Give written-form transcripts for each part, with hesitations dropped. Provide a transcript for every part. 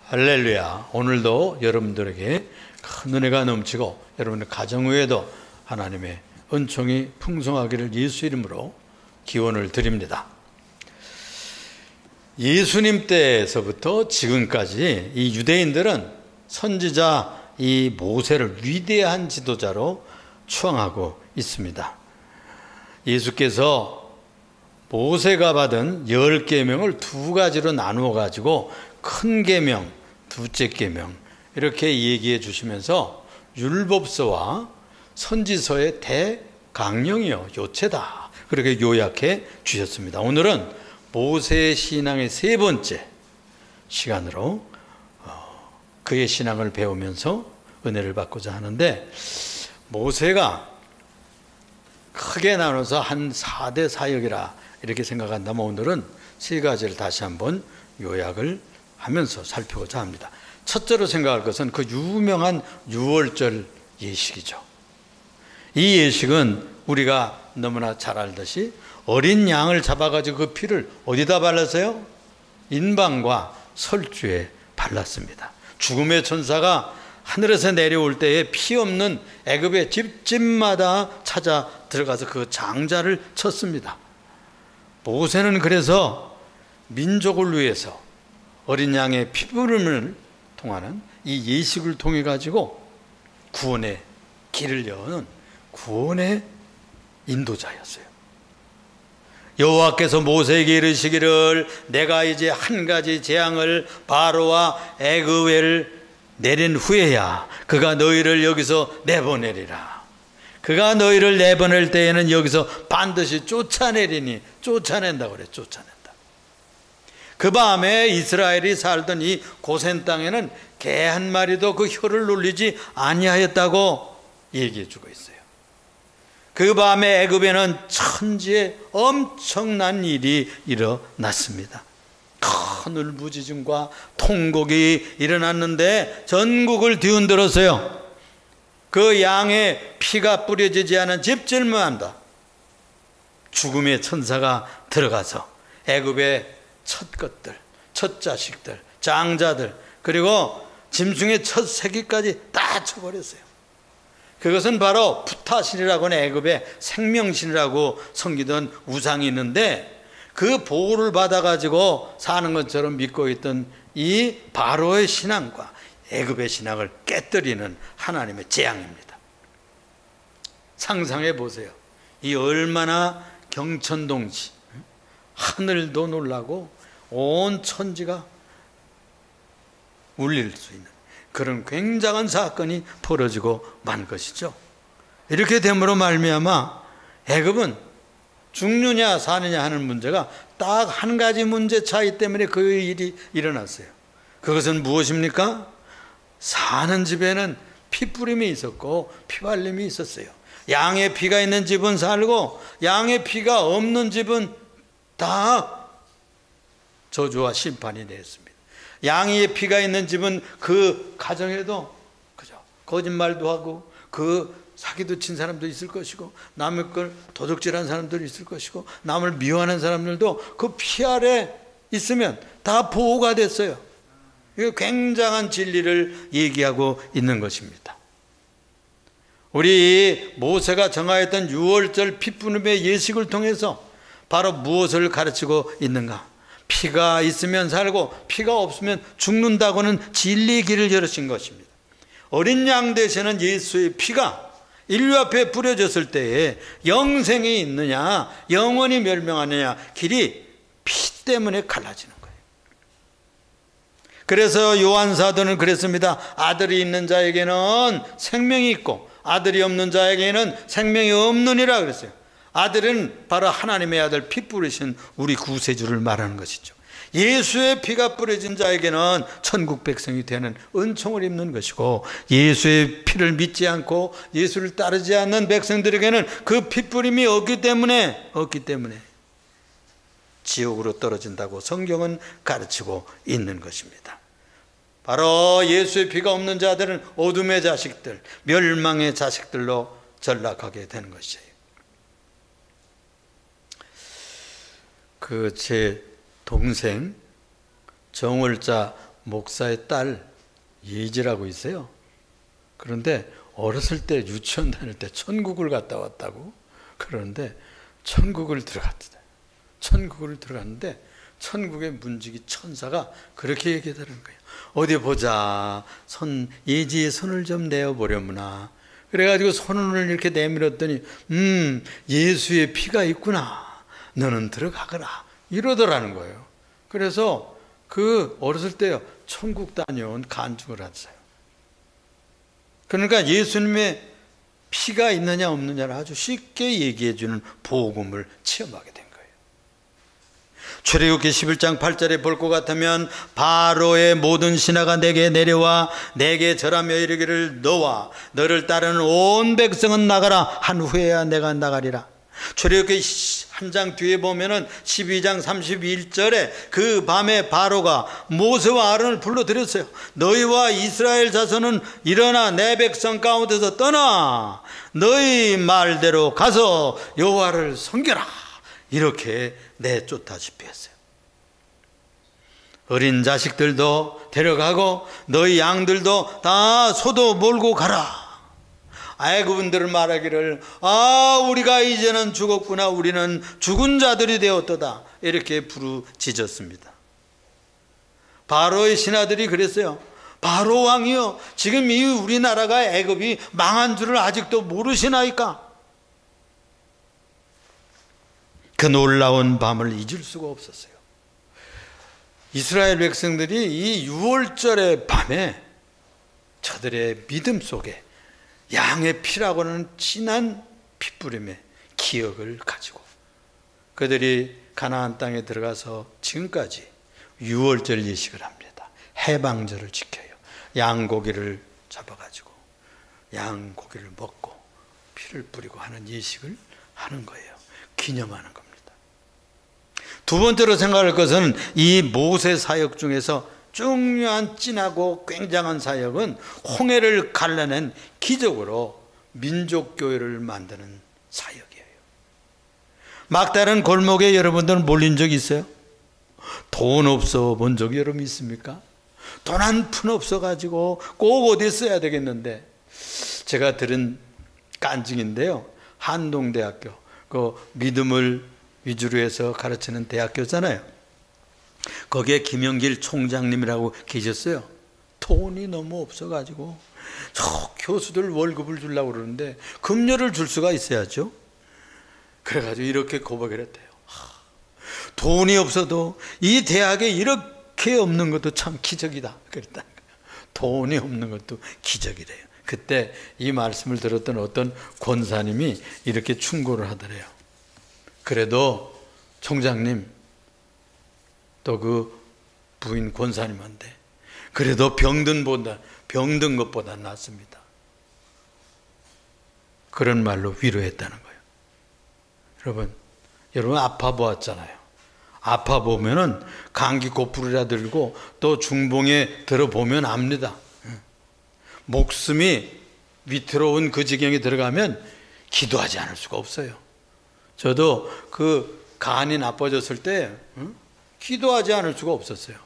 할렐루야. 오늘도 여러분들에게 큰 은혜가 넘치고 여러분의 가정 위에도 하나님의 은총이 풍성하기를 예수 이름으로 기원을 드립니다. 예수님 때에서부터 지금까지 이 유대인들은 선지자 이 모세를 위대한 지도자로 추앙하고 있습니다. 예수께서 모세가 받은 10계명을 두 가지로 나누어 가지고 큰 계명, 둘째 계명 이렇게 얘기해 주시면서 율법서와 선지서의 대강령이요 요체다 그렇게 요약해 주셨습니다. 오늘은 모세의 신앙의 세 번째 시간으로 그의 신앙을 배우면서 은혜를 받고자 하는데, 모세가 크게 나눠서 한 4대 사역이라 이렇게 생각한다면 오늘은 세 가지를 다시 한번 요약을 하면서 살펴보자 합니다. 첫째로 생각할 것은 그 유명한 유월절 예식이죠. 이 예식은 우리가 너무나 잘 알듯이 어린 양을 잡아가지고 그 피를 어디다 발랐어요? 인방과 설주에 발랐습니다. 죽음의 천사가 하늘에서 내려올 때에 피 없는 애굽의 집집마다 찾아 들어가서 그 장자를 쳤습니다. 모세는 그래서 민족을 위해서 어린 양의 피부름을 통하는 이 예식을 통해 가지고 구원의 길을 여는 구원의 인도자였어요. 여호와께서 모세에게 이르시기를 내가 이제 한 가지 재앙을 바로와 애굽에 내린 후에야 그가 너희를 여기서 내보내리라. 그가 너희를 내보낼 때에는 여기서 반드시 쫓아내리니, 쫓아낸다고 그래. 쫓아낸다. 그 밤에 이스라엘이 살던 이 고센 땅에는 개 한 마리도 그 혀를 놀리지 아니하였다고 얘기해 주고 있어요. 그 밤에 애굽에는 천지에 엄청난 일이 일어났습니다. 큰 울부짖음과 통곡이 일어났는데 전국을 뒤흔들었어요. 그 양의 피가 뿌려지지 않은 집질만다 죽음의 천사가 들어가서 애굽의 첫 것들, 첫 자식들, 장자들, 그리고 짐승의 첫 새끼까지 다 쳐버렸어요. 그것은 바로 푸타신이라고 하는 애굽의 생명신이라고 섬기던 우상이 있는데, 그 보호를 받아가지고 사는 것처럼 믿고 있던 이 바로의 신앙과 애굽의 신앙을 깨뜨리는 하나님의 재앙입니다. 상상해 보세요. 이 얼마나 경천동지, 하늘도 놀라고 온 천지가 울릴 수 있는 그런 굉장한 사건이 벌어지고 만 것이죠. 이렇게 됨으로 말미암아 애굽은 죽느냐 사느냐 하는 문제가 딱 한 가지 문제 차이 때문에 그 일이 일어났어요. 그것은 무엇입니까? 사는 집에는 피뿌림이 있었고 피발림이 있었어요. 양의 피가 있는 집은 살고 양의 피가 없는 집은 다 저주와 심판이 되었습니다. 양의 피가 있는 집은 그 가정에도 그죠, 거짓말도 하고 그 사기도 친 사람도 있을 것이고 남의 걸 도둑질한 사람들이 있을 것이고 남을 미워하는 사람들도 그 피 아래 있으면 다 보호가 됐어요. 이거 굉장한 진리를 얘기하고 있는 것입니다. 우리 모세가 정하였던 유월절 피뿌림의 예식을 통해서 바로 무엇을 가르치고 있는가? 피가 있으면 살고 피가 없으면 죽는다고는 진리의 길을 열으신 것입니다. 어린 양 되시는 예수의 피가 인류 앞에 뿌려졌을 때에 영생이 있느냐 영원히 멸망하느냐 길이 피 때문에 갈라지는 거예요. 그래서 요한사도는 그랬습니다. 아들이 있는 자에게는 생명이 있고 아들이 없는 자에게는 생명이 없느니라 그랬어요. 아들은 바로 하나님의 아들 피 뿌리신 우리 구세주를 말하는 것이죠. 예수의 피가 뿌려진 자에게는 천국 백성이 되는 은총을 입는 것이고, 예수의 피를 믿지 않고 예수를 따르지 않는 백성들에게는 그 피 뿌림이 없기 때문에 지옥으로 떨어진다고 성경은 가르치고 있는 것입니다. 바로 예수의 피가 없는 자들은 어둠의 자식들, 멸망의 자식들로 전락하게 되는 것이에요. 제 동생 정월자 목사의 딸 예지라고 있어요. 그런데 어렸을 때 유치원 다닐 때 천국을 갔다 왔다고 그러는데 천국을 들어갔는데 천국의 문지기 천사가 그렇게 얘기하는 거예요. 어디 보자. 예지의 손을 좀 내어보려무나. 그래가지고 손을 이렇게 내밀었더니 예수의 피가 있구나. 너는 들어가거라. 이러더라는 거예요. 그래서 그 어렸을 때 천국 다녀온 간증을 했어요. 그러니까 예수님의 피가 있느냐 없느냐를 아주 쉽게 얘기해 주는 복음을 체험하게 된 거예요. 출애굽기 11장 8절에 볼 것 같으면 바로의 모든 신하가 내게 내려와 내게 절하며 이르기를 너와 너를 따르는 온 백성은 나가라 한 후에야 내가 나가리라. 출애굽기 한 장 뒤에 보면은 12장 31절에 그 밤에 바로가 모세와 아론을 불러들였어요. 너희와 이스라엘 자손은 일어나 내 백성 가운데서 떠나 너희 말대로 가서 여호와를 섬겨라. 이렇게 내쫓다시피 했어요. 어린 자식들도 데려가고 너희 양들도 다 소도 몰고 가라. 애굽인들은 말하기를 우리가 이제는 죽었구나. 우리는 죽은 자들이 되었도다. 이렇게 부르짖었습니다. 바로의 신하들이 그랬어요. 바로 왕이여, 지금 이 우리나라가 애굽이 망한 줄을 아직도 모르시나이까? 그 놀라운 밤을 잊을 수가 없었어요. 이스라엘 백성들이 이 6월절의 밤에 저들의 믿음 속에 양의 피라고 하는 진한 핏부림의 기억을 가지고 그들이 가나안 땅에 들어가서 지금까지 6월절 예식을 합니다. 해방절을 지켜요. 양고기를 잡아가지고 양고기를 먹고 피를 뿌리고 하는 예식을 하는 거예요. 기념하는 겁니다. 두 번째로 생각할 것은 이 모세 사역 중에서 중요한 진하고 굉장한 사역은 홍해를 갈라낸 기적으로 민족교회를 만드는 사역이에요. 막다른 골목에 여러분들 몰린 적 있어요? 돈 없어 본 적이 여러분 있습니까? 돈 한 푼 없어가지고 꼭 어디 써야 되겠는데 제가 들은 간증인데요. 한동대학교 그 믿음을 위주로 해서 가르치는 대학교잖아요. 거기에 김영길 총장님이라고 계셨어요. 돈이 너무 없어가지고 저 교수들 월급을 주려고 그러는데 급료를 줄 수가 있어야죠. 그래가지고 이렇게 고백을 했대요. 돈이 없어도 이 대학에 이렇게 없는 것도 참 기적이다. 그랬다는 거예요. 돈이 없는 것도 기적이래요. 그때 이 말씀을 들었던 어떤 권사님이 이렇게 충고를 하더래요. 그래도 총장님 또 그 부인 권사님한테 그래도 병든 것보다 낫습니다. 그런 말로 위로했다는 거예요. 여러분 아파 보았잖아요. 아파 보면은 감기 고프리라 들고 또 중봉에 들어보면 압니다. 목숨이 위태로운 그 지경에 들어가면 기도하지 않을 수가 없어요. 저도 그 간이 나빠졌을 때 기도하지 않을 수가 없었어요.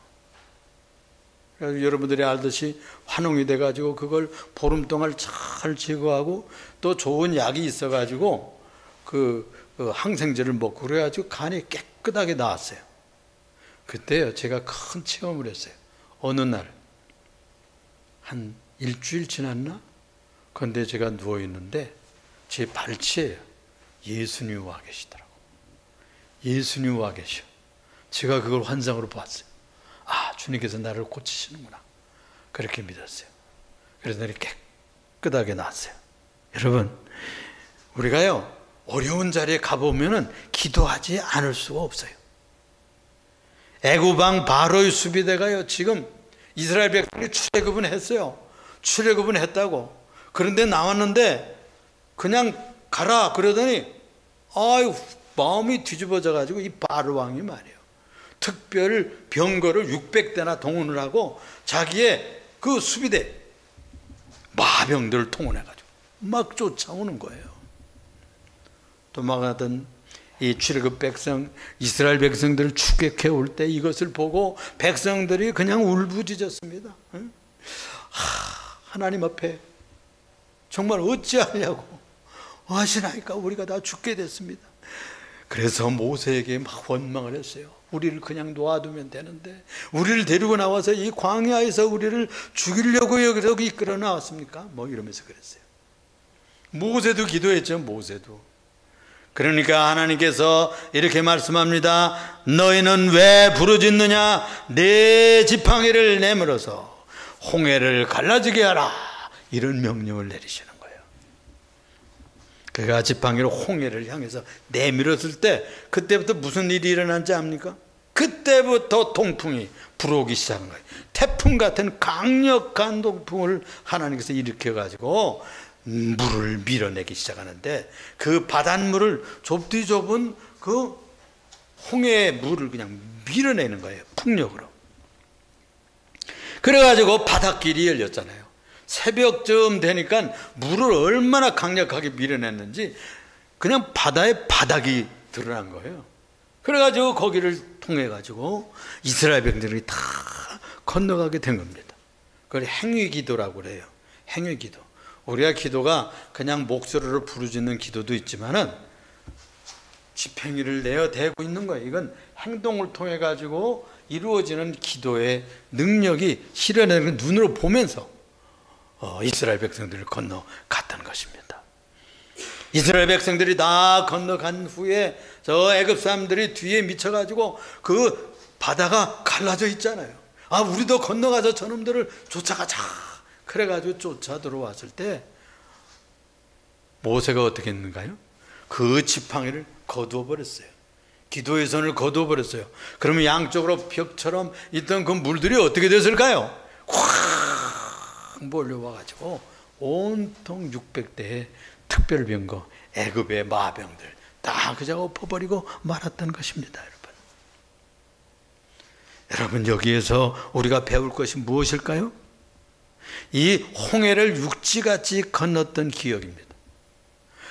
그래서 여러분들이 알듯이 환웅이 돼가지고 그걸 보름 동안 잘 제거하고 또 좋은 약이 있어가지고 그 항생제를 먹고 그래가지고 간이 깨끗하게 나았어요. 그때요 제가 큰 체험을 했어요. 어느 날 한 일주일 지났나? 그런데 제가 누워있는데 제 발치에 예수님이 와 계시더라고. 예수님이 와 계셔. 제가 그걸 환상으로 봤어요. 주님께서 나를 고치시는구나. 그렇게 믿었어요. 그래서 날이 깨끗하게 나았어요. 여러분, 우리가요 어려운 자리에 가보면은 기도하지 않을 수가 없어요. 애굽 왕 바로의 수비대가요 지금 이스라엘 백성이 출애굽은 했어요. 출애굽은 했다고. 그런데 나왔는데 그냥 가라 그러더니 마음이 뒤집어져 가지고 이 바로 왕이 말이에요. 특별 병거를 600대나 동원을 하고 자기의 그 수비대 마병들을 동원해 가지고 막 쫓아오는 거예요. 도망가던 이 출애굽 백성, 이스라엘 백성들을 추격해 올 때 이것을 보고 백성들이 그냥 울부짖었습니다. 하나님 앞에 정말 어찌하려고 하시나이까 우리가 다 죽게 됐습니다. 그래서 모세에게 막 원망을 했어요. 우리를 그냥 놓아두면 되는데 우리를 데리고 나와서 이 광야에서 우리를 죽이려고 여기 이끌어 나왔습니까? 뭐 이러면서 그랬어요. 모세도 기도했죠. 모세도. 그러니까 하나님께서 이렇게 말씀합니다. 너희는 왜 부르짖느냐? 내 지팡이를 내밀어서 홍해를 갈라지게 하라. 이런 명령을 내리시는 거예요. 그가 지팡이로 홍해를 향해서 내밀었을 때 그때부터 무슨 일이 일어난지 압니까? 그때부터 통풍이 불어오기 시작한 거예요. 태풍 같은 강력한 통풍을 하나님께서 일으켜가지고 물을 밀어내기 시작하는데 그 바닷물을 좁디 좁은 그 홍해의 물을 그냥 밀어내는 거예요. 풍력으로. 그래가지고 바닷길이 열렸잖아요. 새벽쯤 되니까 물을 얼마나 강력하게 밀어냈는지 그냥 바다의 바닥이 드러난 거예요. 그래가지고 거기를 통해가지고 이스라엘 백성들이 다 건너가게 된 겁니다. 그걸 행위기도라고 그래요. 행위기도. 우리가 기도가 그냥 목소리로 부르짖는 기도도 있지만은 집행위를 내어대고 있는 거예요. 이건 행동을 통해 가지고 이루어지는 기도의 능력이 실현되는 걸 눈으로 보면서 이스라엘 백성들을 건너갔다는 것입니다. 이스라엘 백성들이 다 건너간 후에 저 애굽 사람들이 뒤에 미쳐가지고 그 바다가 갈라져 있잖아요. 아, 우리도 건너가서 저놈들을 쫓아가자. 그래가지고 쫓아 들어왔을 때 모세가 어떻게 했는가요? 그 지팡이를 거두어 버렸어요. 기도의 손을 거두어 버렸어요. 그러면 양쪽으로 벽처럼 있던 그 물들이 어떻게 됐을까요? 확 몰려와가지고 온통 600대의 특별병거 애굽의 마병들 다 그저 엎어버리고 말았던 것입니다. 여러분, 여기에서 우리가 배울 것이 무엇일까요? 이 홍해를 육지같이 건넜던 기억입니다.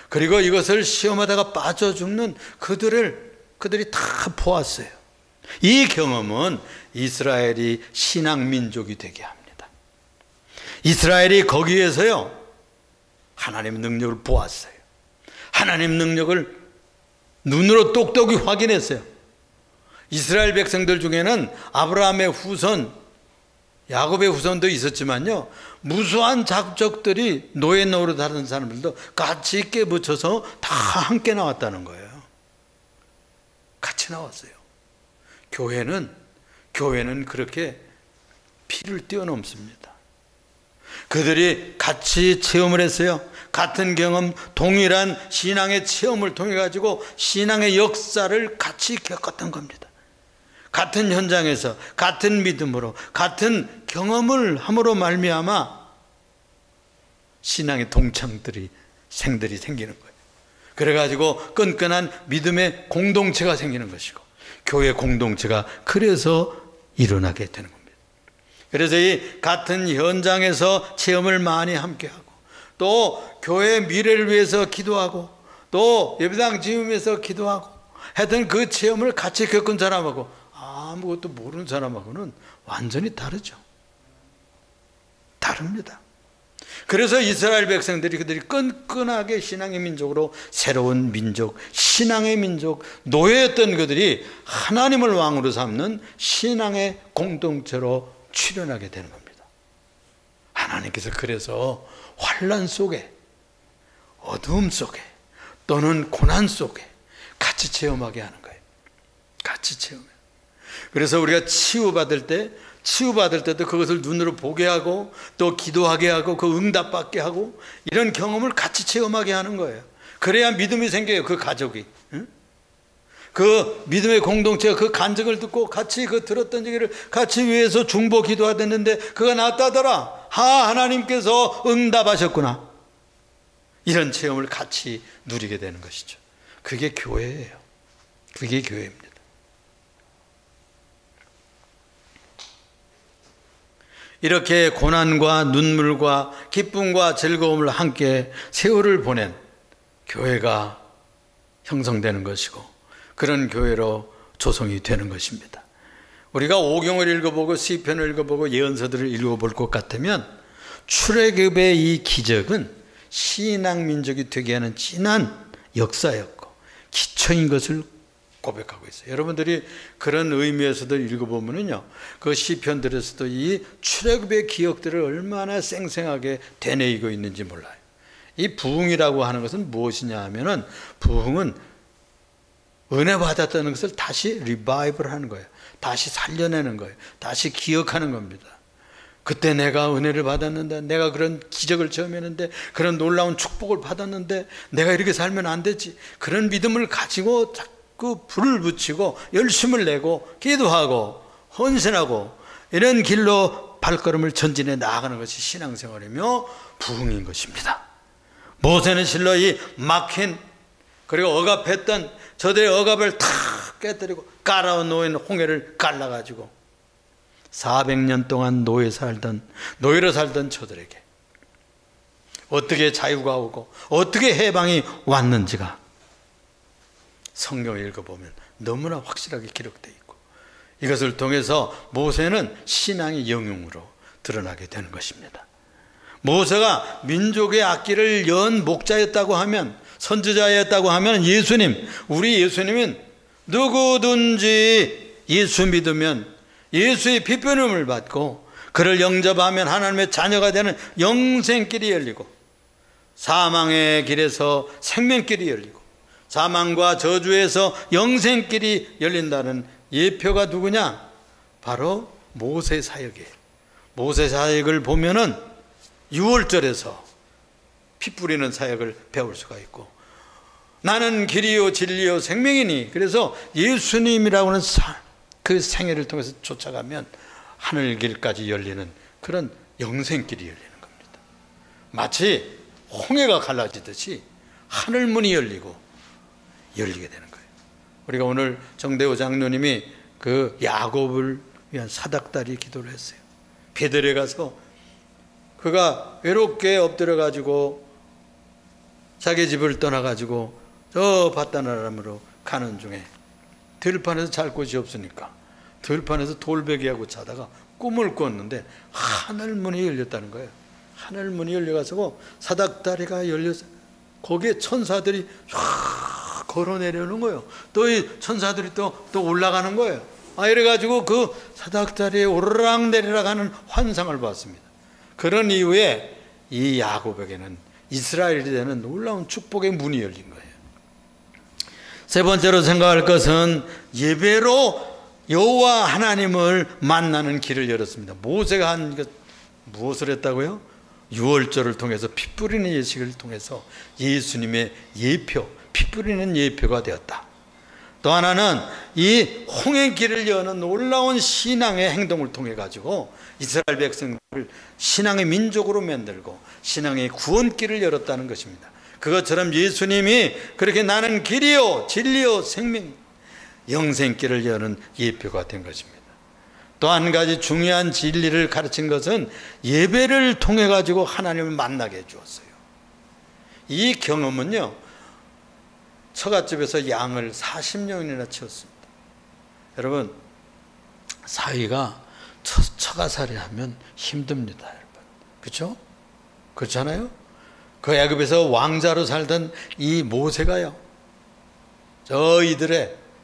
그리고 이것을 시험하다가 빠져 죽는 그들이 다 보았어요. 이 경험은 이스라엘이 신앙민족이 되게 합니다. 이스라엘이 거기에서요 하나님의 능력을 보았어요. 하나님 능력을 눈으로 똑똑히 확인했어요. 이스라엘 백성들 중에는 아브라함의 후손, 야곱의 후손도 있었지만요, 무수한 작족들이 노예 노릇하는 사람들도 같이 깨붙여서 다 함께 나왔다는 거예요. 같이 나왔어요. 교회는 그렇게 피를 뛰어넘습니다. 그들이 같이 체험을 했어요. 같은 경험, 동일한 신앙의 체험을 통해 가지고 신앙의 역사를 같이 겪었던 겁니다. 같은 현장에서 같은 믿음으로 같은 경험을 함으로 말미암아 신앙의 동창들이 생기는 거예요. 그래가지고 끈끈한 믿음의 공동체가 생기는 것이고 교회 공동체가 그래서 일어나게 되는 겁니다. 그래서 이 같은 현장에서 체험을 많이 함께하고 또 교회의 미래를 위해서 기도하고 또 예배당 지으면서 기도하고 하여튼 그 체험을 같이 겪은 사람하고 아무것도 모르는 사람하고는 완전히 다르죠. 다릅니다. 그래서 이스라엘 백성들이 그들이 끈끈하게 신앙의 민족으로 새로운 민족, 신앙의 민족, 노예였던 그들이 하나님을 왕으로 삼는 신앙의 공동체로 출현하게 되는 겁니다. 하나님께서 그래서 환난 속에, 어두움 속에 또는 고난 속에 같이 체험하게 하는 거예요. 같이 체험해. 그래서 우리가 치유받을 때도 그것을 눈으로 보게 하고 또 기도하게 하고 그 응답받게 하고 이런 경험을 같이 체험하게 하는 거예요. 그래야 믿음이 생겨요. 그 가족이. 그 믿음의 공동체가 그 간증을 듣고 같이 그 들었던 얘기를 같이 위해서 중보 기도하였는데 그가 낫다더라. 하나님께서 응답하셨구나. 이런 체험을 같이 누리게 되는 것이죠. 그게 교회예요. 그게 교회입니다. 이렇게 고난과 눈물과 기쁨과 즐거움을 함께 세월을 보낸 교회가 형성되는 것이고 그런 교회로 조성이 되는 것입니다. 우리가 오경을 읽어보고 시편을 읽어보고 예언서들을 읽어볼 것 같으면 출애굽의 이 기적은 신앙 민족이 되게 하는 진한 역사였고 기초인 것을 고백하고 있어요. 여러분들이 그런 의미에서도 읽어보면요, 그 시편들에서도 이 출애굽의 기억들을 얼마나 생생하게 되뇌이고 있는지 몰라요. 이 부흥이라고 하는 것은 무엇이냐 하면은, 부흥은 은혜 받았다는 것을 다시 리바이벌 하는 거예요. 다시 살려내는 거예요. 다시 기억하는 겁니다. 그때 내가 은혜를 받았는데, 내가 그런 기적을 체험했는데, 그런 놀라운 축복을 받았는데 내가 이렇게 살면 안 되지. 그런 믿음을 가지고 자꾸 불을 붙이고 열심을 내고 기도하고 헌신하고 이런 길로 발걸음을 전진해 나아가는 것이 신앙생활이며 부흥인 것입니다. 모세는 실로 이 막힌, 그리고 억압했던 저들의 억압을 탁 깨뜨리고 깔아놓은 홍해를 갈라가지고 400년 동안 노예로 살던 저들에게 어떻게 자유가 오고 어떻게 해방이 왔는지가 성경을 읽어보면 너무나 확실하게 기록되어 있고, 이것을 통해서 모세는 신앙의 영웅으로 드러나게 되는 것입니다. 모세가 민족의 악기를 연 목자였다고 하면, 선지자였다고 하면 우리 예수님은 누구든지 예수 믿으면 예수의 피표름을 받고 그를 영접하면 하나님의 자녀가 되는 영생길이 열리고, 사망의 길에서 생명길이 열리고, 사망과 저주에서 영생길이 열린다는 예표가 누구냐? 바로 모세 사역이에요. 모세 사역을 보면은 6월절에서 피 뿌리는 사역을 배울 수가 있고, 나는 길이요 진리요 생명이니, 그래서 예수님이라고 하는 그 생애를 통해서 쫓아가면 하늘길까지 열리는 그런 영생길이 열리는 겁니다. 마치 홍해가 갈라지듯이 하늘문이 열리게 되는 거예요. 우리가 오늘 정대호 장로님이 그 야곱을 위한 사닥다리 기도를 했어요. 베들에 가서 그가 외롭게 엎드려가지고 자기 집을 떠나가지고 저 바다나람으로 가는 중에 들판에서 잘 곳이 없으니까 들판에서 돌베개하고 자다가 꿈을 꿨는데 하늘문이 열렸다는 거예요. 하늘문이 열려가지고 사닥다리가 열려서 거기에 천사들이 쫙 걸어 내려오는 거예요. 또 이 천사들이 또 올라가는 거예요. 이래가지고 그 사닥다리에 오르락 내리락 하는 환상을 봤습니다. 그런 이후에 이 야곱에게는 이스라엘이 되는 놀라운 축복의 문이 열린 거예요. 세 번째로 생각할 것은 예배로 여호와 하나님을 만나는 길을 열었습니다. 모세가 한 것 무엇을 했다고요? 유월절을 통해서 피 뿌리는 예식을 통해서 예수님의 예표, 피 뿌리는 예표가 되었다. 또 하나는 이 홍해길을 여는 놀라운 신앙의 행동을 통해 가지고 이스라엘 백성들을 신앙의 민족으로 만들고 신앙의 구원길을 열었다는 것입니다. 그것처럼 예수님이 그렇게 나는 길이요 진리요 생명, 영생길을 여는 예표가 된 것입니다. 또 한 가지 중요한 진리를 가르친 것은 예배를 통해 가지고 하나님을 만나게 해 주었어요. 이 경험은요, 처갓집에서 양을 40년이나 치웠습니다. 여러분, 사위가 처가살이 하면 힘듭니다, 여러분. 그렇죠? 그렇잖아요? 그 애굽에서 왕자로 살던 이 모세가요, 저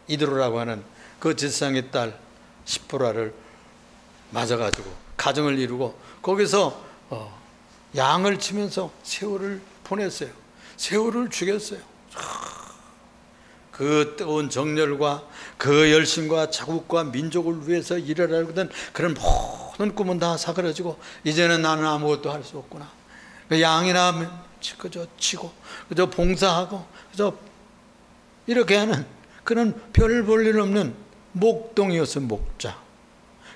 이드로라고 하는 그 지상의 딸 십보라를 맞아가지고 가정을 이루고 거기서 양을 치면서 세월을 보냈어요. 세월을 죽였어요. 그 뜨거운 정열과 그 열심과 자국과 민족을 위해서 일하려던 그런 모든 꿈은 다 사그라지고 이제는 나는 아무것도 할 수 없구나. 양이나 그저 치고 그저 봉사하고 그저 이렇게 하는 그런 별 볼 일 없는 목동이었어요. 목자.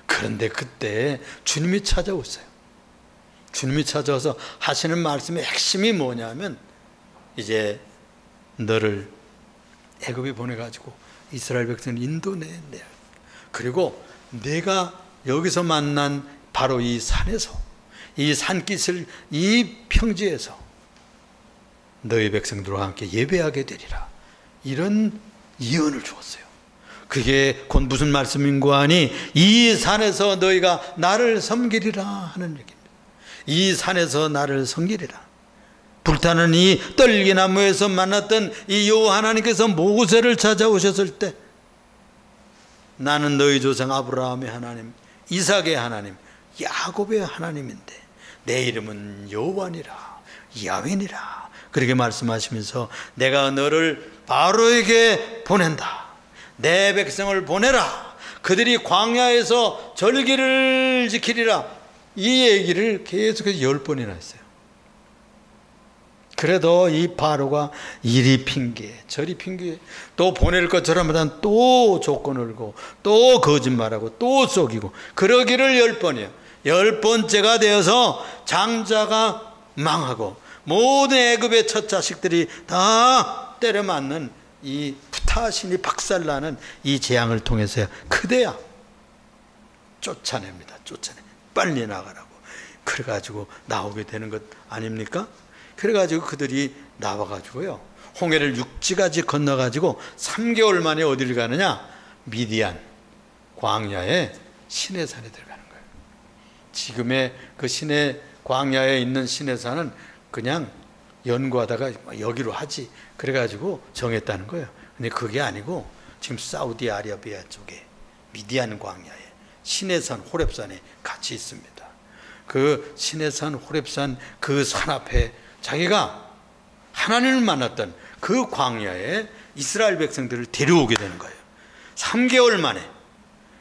그런데 그때 주님이 찾아오세요. 주님이 찾아와서 하시는 말씀의 핵심이 뭐냐면, 이제 너를 애굽에 보내가지고 이스라엘 백성을 인도내야, 그리고 내가 여기서 만난 바로 이 산에서, 이 산깃을 이 평지에서 너희 백성들과 함께 예배하게 되리라. 이런 예언을 주었어요. 그게 곧 무슨 말씀인고 하니 이 산에서 너희가 나를 섬기리라 하는 얘기입니다. 이 산에서 나를 섬기리라. 불타는 이 떨기나무에서 만났던 이 여호와 하나님께서 모세를 찾아오셨을 때 나는 너희 조상 아브라함의 하나님, 이삭의 하나님, 야곱의 하나님인데 내 이름은 여호와니라, 야훼니라 그렇게 말씀하시면서 내가 너를 바로에게 보낸다. 내 백성을 보내라. 그들이 광야에서 절기를 지키리라. 이 얘기를 계속해서 10번이나 했어요. 그래도 이 바로가 이리 핑계 저리 핑계 또 보낼 것처럼 하다 또 조건을 걸고 또 거짓말하고 또 속이고 그러기를 10번이에요. 10번째가 되어서 장자가 망하고 모든 애굽의 첫 자식들이 다 때려 맞는 이 푸타신이 박살나는 이 재앙을 통해서야 그대야 쫓아냅니다. 쫓아내 빨리 나가라고. 그래가지고 나오게 되는 것 아닙니까? 그래가지고 그들이 나와가지고요 홍해를 육지까지 건너가지고 3개월 만에 어디를 가느냐? 미디안 광야의 시내산에 들어가는 거예요. 지금의 그 시내 광야에 있는 시내산은 그냥 연구하다가 여기로 하지 그래가지고 정했다는 거예요. 근데 그게 아니고 지금 사우디아라비아 쪽에 미디안 광야에 시내산 호렙산에 같이 있습니다. 그 시내산 호렙산 그 산 앞에 자기가 하나님을 만났던 그 광야에 이스라엘 백성들을 데려오게 되는 거예요. 3개월 만에.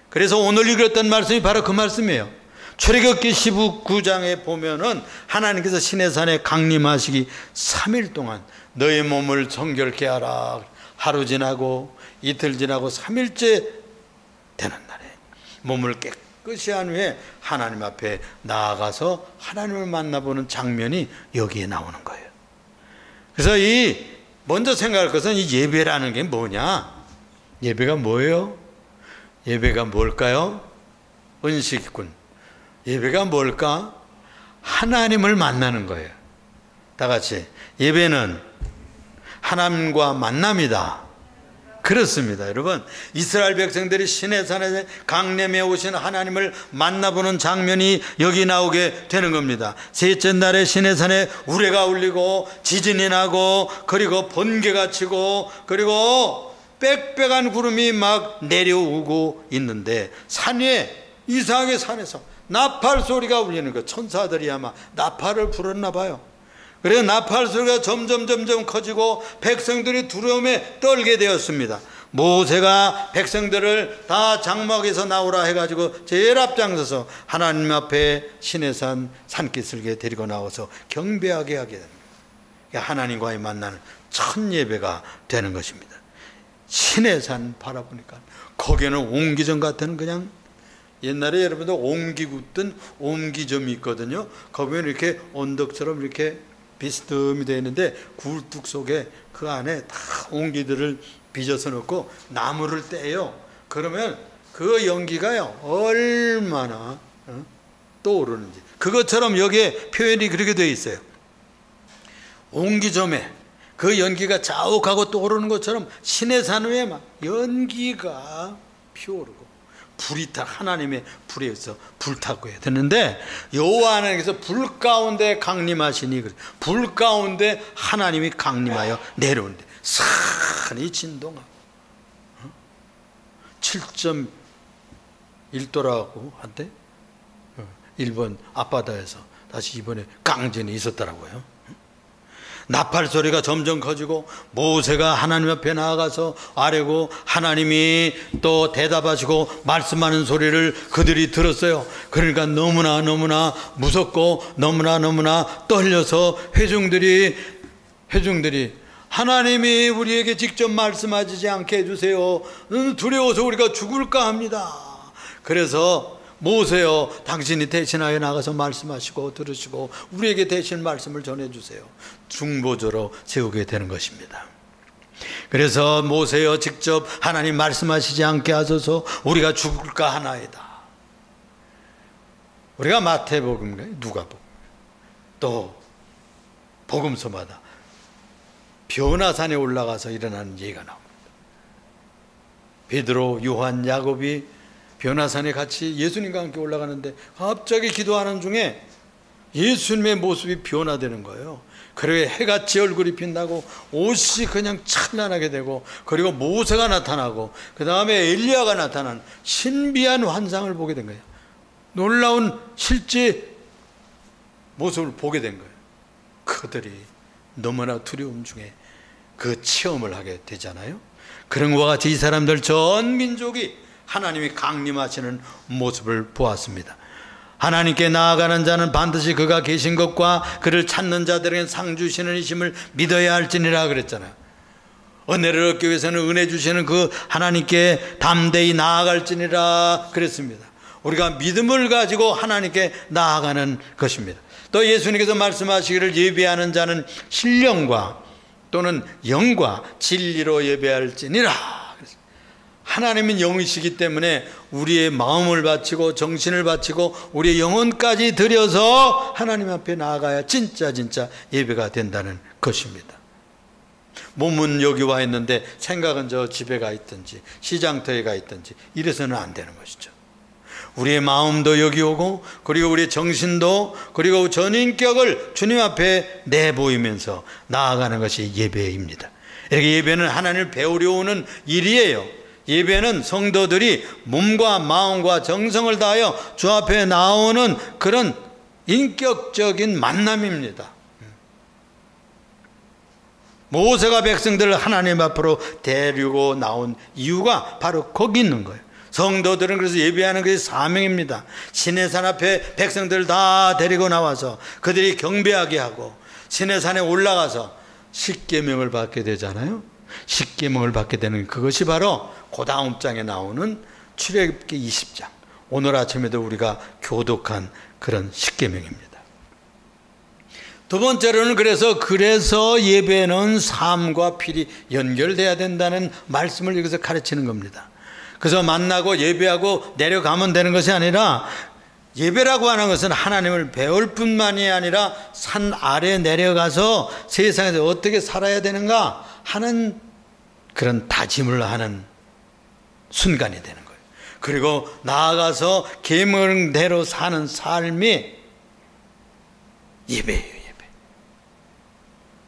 그래서 오늘 읽었던 말씀이 바로 그 말씀이에요. 출애굽기 19장에 보면은 하나님께서 시내산에 강림하시기 3일 동안 너의 몸을 정결케 하라. 하루 지나고 이틀 지나고 3일째 되는 날에 몸을 깨끗이 한 후에 하나님 앞에 나아가서 하나님을 만나보는 장면이 여기에 나오는 거예요. 그래서 이 먼저 생각할 것은 이 예배라는 게 뭐냐? 예배가 뭐예요? 예배가 뭘까요? 은식군. 예배가 뭘까? 하나님을 만나는 거예요. 다 같이 예배는 하나님과 만남이다. 그렇습니다. 여러분 이스라엘 백성들이 시내산에 강림해 오신 하나님을 만나보는 장면이 여기 나오게 되는 겁니다. 셋째 날에 시내산에 우레가 울리고 지진이 나고 그리고 번개가 치고 그리고 빽빽한 구름이 막 내려오고 있는데 산 위에 이상하게 산에서 나팔 소리가 울리는 거예요. 천사들이 아마 나팔을 불었나 봐요. 그래서 나팔 소리가 점점 커지고 백성들이 두려움에 떨게 되었습니다. 모세가 백성들을 다 장막에서 나오라 해가지고 제일 앞장서서 하나님 앞에 시내산 산기슭에 데리고 나와서 경배하게 하게 됩니다. 하나님과의 만나는 첫 예배가 되는 것입니다. 시내산 바라보니까 거기에는 옹기점 같은 그냥 옛날에 여러분들 옹기 굽던 옹기점이 있거든요. 거기는 이렇게 언덕처럼 이렇게 비스듬히 되어 있는데 굴뚝 속에 그 안에 다 옹기들을 빚어서 넣고 나무를 떼요. 그러면 그 연기가요 얼마나 떠오르는지 그것처럼 여기에 표현이 그렇게 되어 있어요. 옹기점에 그 연기가 자욱하고 떠오르는 것처럼 시내산 위에 막 연기가 피어오르고 불이 타 하나님의 불에 의해서 불타고 해야 되는데 여호와 하나님께서 불 가운데 강림하시니 불 가운데 하나님이 강림하여 내려오는데 산이 진동하고 7.1도라고 한데 일본 앞바다에서 다시 이번에 강진이 있었더라고요. 나팔 소리가 점점 커지고 모세가 하나님 앞에 나아가서 아뢰고 하나님이 또 대답하시고 말씀하는 소리를 그들이 들었어요. 그러니까 너무나 무섭고 너무나 떨려서 회중들이 하나님이 우리에게 직접 말씀하시지 않게 해주세요. 두려워서 우리가 죽을까 합니다. 그래서 모세여 당신이 대신하여 나가서 말씀하시고 들으시고 우리에게 대신 말씀을 전해주세요. 중보자로 세우게 되는 것입니다. 그래서 모세여 직접 하나님 말씀하시지 않게 하소서 우리가 죽을까 하나이다. 우리가 마태복음 누가복음 또 복음서마다 변화산에 올라가서 일어나는 얘기가 나옵니다. 베드로, 요한, 야곱이 변화산에 같이 예수님과 함께 올라가는데 갑자기 기도하는 중에 예수님의 모습이 변화되는 거예요. 그리고 해같이 얼굴이 빛나고 옷이 그냥 찬란하게 되고, 그리고 모세가 나타나고, 그 다음에 엘리야가 나타난 신비한 환상을 보게 된 거예요. 놀라운 실제 모습을 보게 된 거예요. 그들이 너무나 두려움 중에 그 체험을 하게 되잖아요. 그런 것과 같이 이 사람들 전 민족이 하나님이 강림하시는 모습을 보았습니다. 하나님께 나아가는 자는 반드시 그가 계신 것과 그를 찾는 자들에게 상 주시는 이심을 믿어야 할지니라 그랬잖아요. 은혜를 얻기 위해서는 은혜 주시는 그 하나님께 담대히 나아갈지니라 그랬습니다. 우리가 믿음을 가지고 하나님께 나아가는 것입니다. 또 예수님께서 말씀하시기를 예배하는 자는 신령과 또는 영과 진리로 예배할지니라. 하나님은 영이시기 때문에 우리의 마음을 바치고 정신을 바치고 우리의 영혼까지 들여서 하나님 앞에 나아가야 진짜 예배가 된다는 것입니다. 몸은 여기 와 있는데 생각은 저 집에 가 있든지 시장터에 가 있든지 이래서는 안 되는 것이죠. 우리의 마음도 여기 오고, 그리고 우리의 정신도, 그리고 전인격을 주님 앞에 내보이면서 나아가는 것이 예배입니다. 이렇게 예배는 하나님을 배우려 오는 일이에요. 예배는 성도들이 몸과 마음과 정성을 다하여 주 앞에 나오는 그런 인격적인 만남입니다. 모세가 백성들을 하나님 앞으로 데리고 나온 이유가 바로 거기 있는 거예요. 성도들은 그래서 예배하는 것이 사명입니다. 시내산 앞에 백성들을 다 데리고 나와서 그들이 경배하게 하고 시내산에 올라가서 십계명을 받게 되잖아요. 십계명을 받게 되는 그것이 바로 그 다음 장에 나오는 출애굽기 20장, 오늘 아침에도 우리가 교독한 그런 십계명입니다. 두 번째로는 그래서 예배는 삶과 필히 연결돼야 된다는 말씀을 여기서 가르치는 겁니다. 그래서 만나고 예배하고 내려가면 되는 것이 아니라, 예배라고 하는 것은 하나님을 배울 뿐만이 아니라 산 아래 내려가서 세상에서 어떻게 살아야 되는가 하는 그런 다짐을 하는 순간이 되는 거예요. 그리고 나아가서 계명대로 사는 삶이 예배예요. 예배.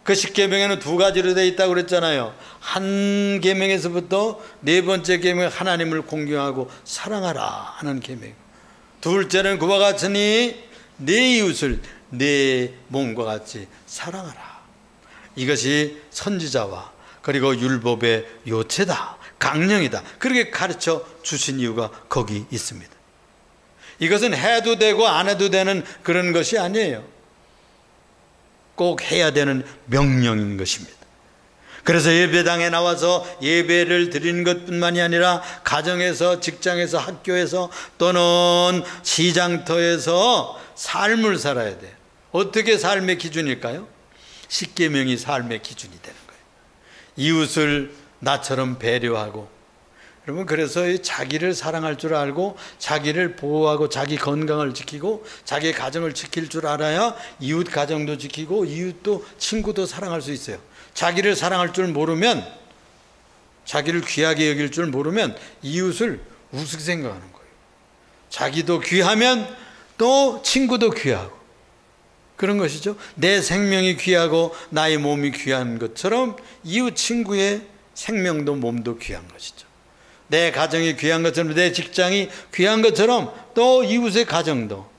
그 십계명에는 두 가지로 되어 있다고 그랬잖아요. 한 계명에서부터 네 번째 계명, 하나님을 공경하고 사랑하라 하는 계명. 둘째는 그와 같으니 내 이웃을 내 몸과 같이 사랑하라. 이것이 선지자와 그리고 율법의 요체다, 강령이다, 그렇게 가르쳐 주신 이유가 거기 있습니다. 이것은 해도 되고 안 해도 되는 그런 것이 아니에요. 꼭 해야 되는 명령인 것입니다. 그래서 예배당에 나와서 예배를 드리는 것뿐만이 아니라 가정에서, 직장에서, 학교에서 또는 시장터에서 삶을 살아야 돼요. 어떻게 삶의 기준일까요? 십계명이 삶의 기준이 되는 거예요. 이웃을 나처럼 배려하고, 여러분, 그래서 자기를 사랑할 줄 알고 자기를 보호하고 자기 건강을 지키고 자기 가정을 지킬 줄 알아야 이웃 가정도 지키고 이웃도, 친구도 사랑할 수 있어요. 자기를 사랑할 줄 모르면, 자기를 귀하게 여길 줄 모르면 이웃을 우습게 생각하는 거예요. 자기도 귀하면 또 친구도 귀하고 그런 것이죠. 내 생명이 귀하고 나의 몸이 귀한 것처럼 이웃 친구의 생명도 몸도 귀한 것이죠. 내 가정이 귀한 것처럼, 내 직장이 귀한 것처럼 또 이웃의 가정도,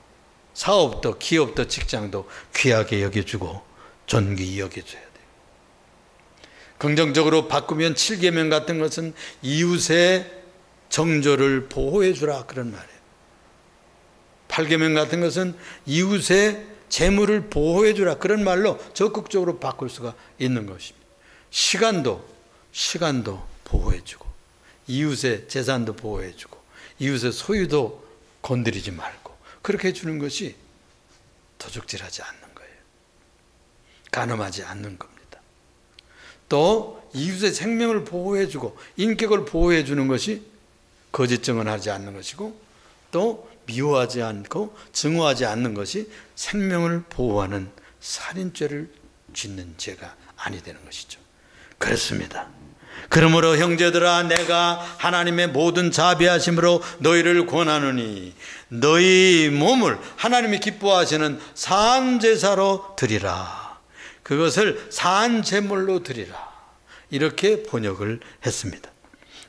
사업도, 기업도, 직장도 귀하게 여겨주고 존귀히 여겨줘야 돼요. 긍정적으로 바꾸면 7계명 같은 것은 이웃의 정조를 보호해 주라 그런 말이에요. 8계명 같은 것은 이웃의 재물을 보호해 주라 그런 말로 적극적으로 바꿀 수가 있는 것입니다. 시간도 보호해 주고 이웃의 재산도 보호해 주고 이웃의 소유도 건드리지 말고 그렇게 해주는 것이 도적질하지 않는 거예요. 간음하지 않는 겁니다. 또 이웃의 생명을 보호해 주고 인격을 보호해 주는 것이 거짓 증언하지 않는 것이고, 또 미워하지 않고 증오하지 않는 것이 생명을 보호하는 살인죄를 짓는 죄가 아니 되는 것이죠. 그렇습니다. 그러므로 형제들아 내가 하나님의 모든 자비하심으로 너희를 권하노니 너희 몸을 하나님이 기뻐하시는 산제사로 드리라. 그것을 산제물로 드리라. 이렇게 번역을 했습니다.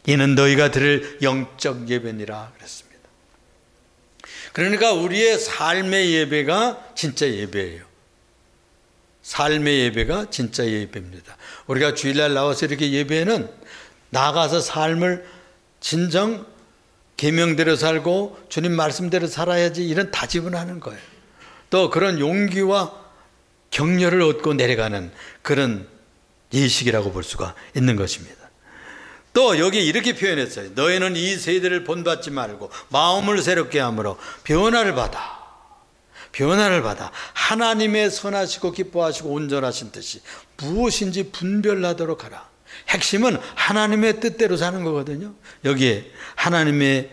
이는 너희가 드릴 영적 예배니라 그랬습니다. 그러니까 우리의 삶의 예배가 진짜 예배예요. 삶의 예배가 진짜 예배입니다. 우리가 주일날 나와서 이렇게 예배는 나가서 삶을 진정 계명대로 살고 주님 말씀대로 살아야지 이런 다짐을 하는 거예요. 또 그런 용기와 격려를 얻고 내려가는 그런 예식이라고 볼 수가 있는 것입니다. 또 여기 이렇게 표현했어요. 너희는 이 세대를 본받지 말고 마음을 새롭게 함으로 변화를 받아 하나님의 선하시고 기뻐하시고 온전하신 뜻이 무엇인지 분별하도록 하라. 핵심은 하나님의 뜻대로 사는 거거든요. 여기에 하나님의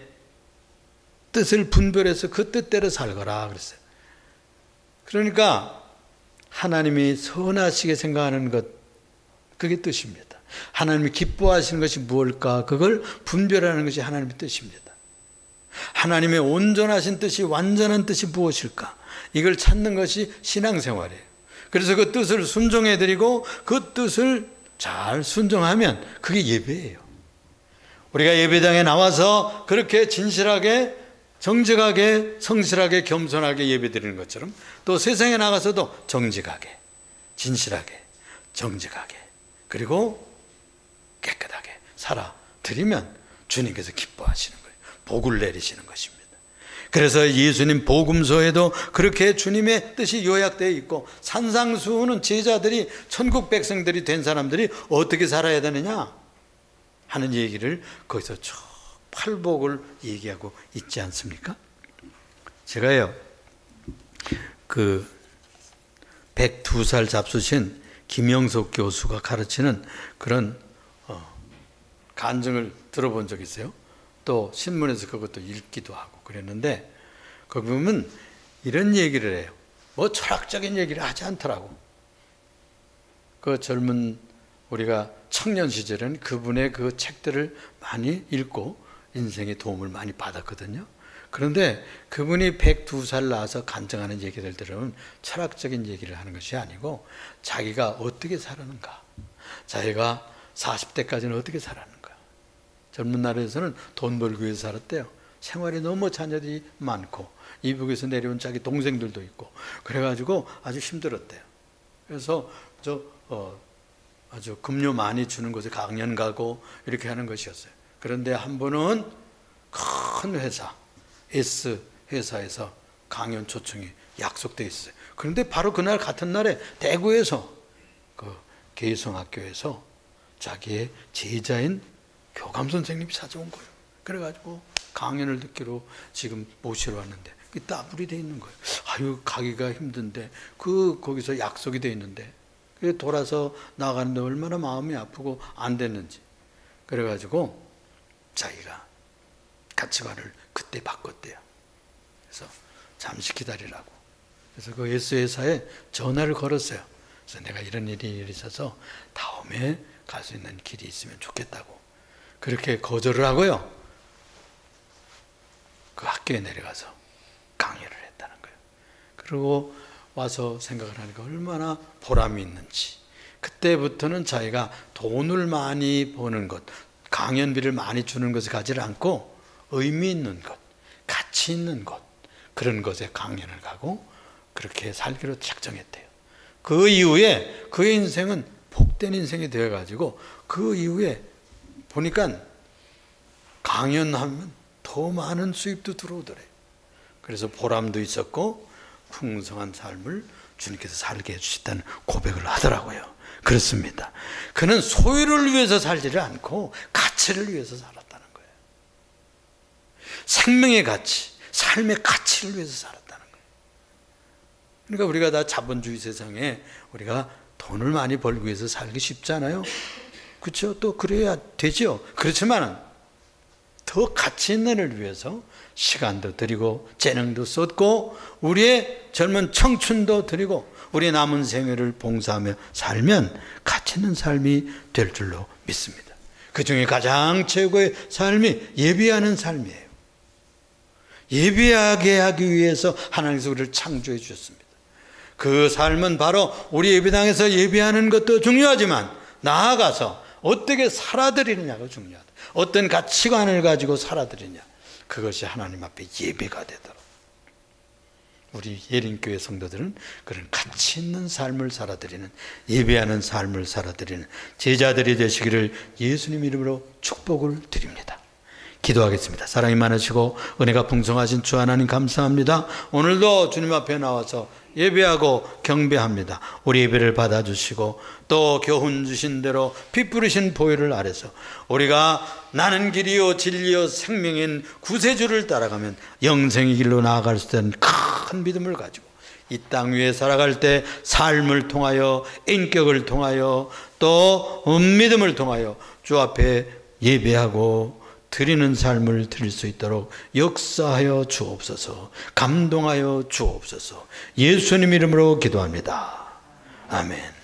뜻을 분별해서 그 뜻대로 살거라 그랬어요. 그러니까 하나님이 선하시게 생각하는 것, 그게 뜻입니다. 하나님이 기뻐하시는 것이 무엇일까? 그걸 분별하는 것이 하나님의 뜻입니다. 하나님의 온전하신 뜻이, 완전한 뜻이 무엇일까? 이걸 찾는 것이 신앙생활이에요. 그래서 그 뜻을 순종해드리고 그 뜻을 잘 순종하면 그게 예배예요. 우리가 예배당에 나와서 그렇게 진실하게, 정직하게, 성실하게, 겸손하게 예배드리는 것처럼 또 세상에 나가서도 정직하게, 진실하게, 정직하게, 그리고 깨끗하게 살아드리면 주님께서 기뻐하시는 거예요. 복을 내리시는 것입니다. 그래서 예수님 복음서에도 그렇게 주님의 뜻이 요약되어 있고, 산상수훈은 제자들이, 천국 백성들이 된 사람들이 어떻게 살아야 되느냐 하는 얘기를 거기서 쭉 팔복을 얘기하고 있지 않습니까? 제가요, 그 102살 잡수신 김영석 교수가 가르치는 그런 간증을 들어본 적이 있어요. 또 신문에서 그것도 읽기도 하고 그랬는데, 거기 보면 이런 얘기를 해요. 뭐 철학적인 얘기를 하지 않더라고. 그 젊은 우리가 청년 시절에는 그분의 그 책들을 많이 읽고 인생에 도움을 많이 받았거든요. 그런데 그분이 102살 나와서 간증하는 얘기를 들으면 철학적인 얘기를 하는 것이 아니고 자기가 어떻게 살았는가, 자기가 40대까지는 어떻게 살았는가. 젊은 날에서는 돈 벌기 위해서 살았대요. 생활이 너무 자녀들이 많고 이북에서 내려온 자기 동생들도 있고 그래가지고 아주 힘들었대요. 그래서 아주 급료 많이 주는 곳에 강연 가고 이렇게 하는 것이었어요. 그런데 한 번은 큰 회사, S 회사에서 강연 초청이 약속되어 있어요. 그런데 바로 그날 같은 날에 대구에서 그 개성학교에서 자기의 제자인 교감 선생님이 찾아온 거예요. 그래가지고 강연을 듣기로 지금 모시러 왔는데 따블이 돼 있는 거예요. 아유, 가기가 힘든데 거기서 약속이 돼 있는데 돌아서 나가는데 얼마나 마음이 아프고 안 됐는지. 그래가지고 자기가 가치관을 그때 바꿨대요. 그래서 잠시 기다리라고. 그래서 그 S회사에 전화를 걸었어요. 그래서 내가 이런 일이 있어서 다음에 갈 수 있는 길이 있으면 좋겠다고. 그렇게 거절을 하고요, 그 학교에 내려가서 강의를 했다는 거예요. 그리고 와서 생각을 하니까 얼마나 보람이 있는지. 그때부터는 자기가 돈을 많이 버는 것, 강연비를 많이 주는 것을 가지를 않고 의미 있는 것, 가치 있는 것, 그런 것에 강연을 가고 그렇게 살기로 작정했대요. 그 이후에 그의 인생은 복된 인생이 되어가지고 그 이후에 보니까 강연하면 더 많은 수입도 들어오더래요. 그래서 보람도 있었고 풍성한 삶을 주님께서 살게 해주셨다는 고백을 하더라고요. 그렇습니다. 그는 소유를 위해서 살지를 않고 가치를 위해서 살았다는 거예요. 생명의 가치, 삶의 가치를 위해서 살았다는 거예요. 그러니까 우리가 다 자본주의 세상에 우리가 돈을 많이 벌기 위해서 살기 쉽잖아요. 그렇죠? 또 그래야 되죠. 그렇지만 더 가치 있는 일을 위해서 시간도 드리고 재능도 쏟고 우리의 젊은 청춘도 드리고 우리의 남은 생애를 봉사하며 살면 가치 있는 삶이 될 줄로 믿습니다. 그 중에 가장 최고의 삶이 예배하는 삶이에요. 예배하게 하기 위해서 하나님께서 우리를 창조해 주셨습니다. 그 삶은 바로 우리 예배당에서 예배하는 것도 중요하지만 나아가서 어떻게 살아드리느냐가 중요하다. 어떤 가치관을 가지고 살아드리냐, 그것이 하나님 앞에 예배가 되도록 우리 예린교회 성도들은 그런 가치 있는 삶을 살아드리는, 예배하는 삶을 살아드리는 제자들이 되시기를 예수님 이름으로 축복을 드립니다. 기도하겠습니다. 사랑이 많으시고 은혜가 풍성하신 주 하나님 감사합니다. 오늘도 주님 앞에 나와서 예배하고 경배합니다. 우리 예배를 받아주시고 또 교훈 주신 대로 피 뿌리신 보혈을 아래서 우리가 나는 길이요 진리요 생명인 구세주를 따라가면 영생의 길로 나아갈 수 있는 큰 믿음을 가지고 이 땅 위에 살아갈 때 삶을 통하여, 인격을 통하여, 또 믿음을 통하여 주 앞에 예배하고 드리는 삶을 드릴 수 있도록 역사하여 주옵소서. 감동하여 주옵소서. 예수님 이름으로 기도합니다. 아멘.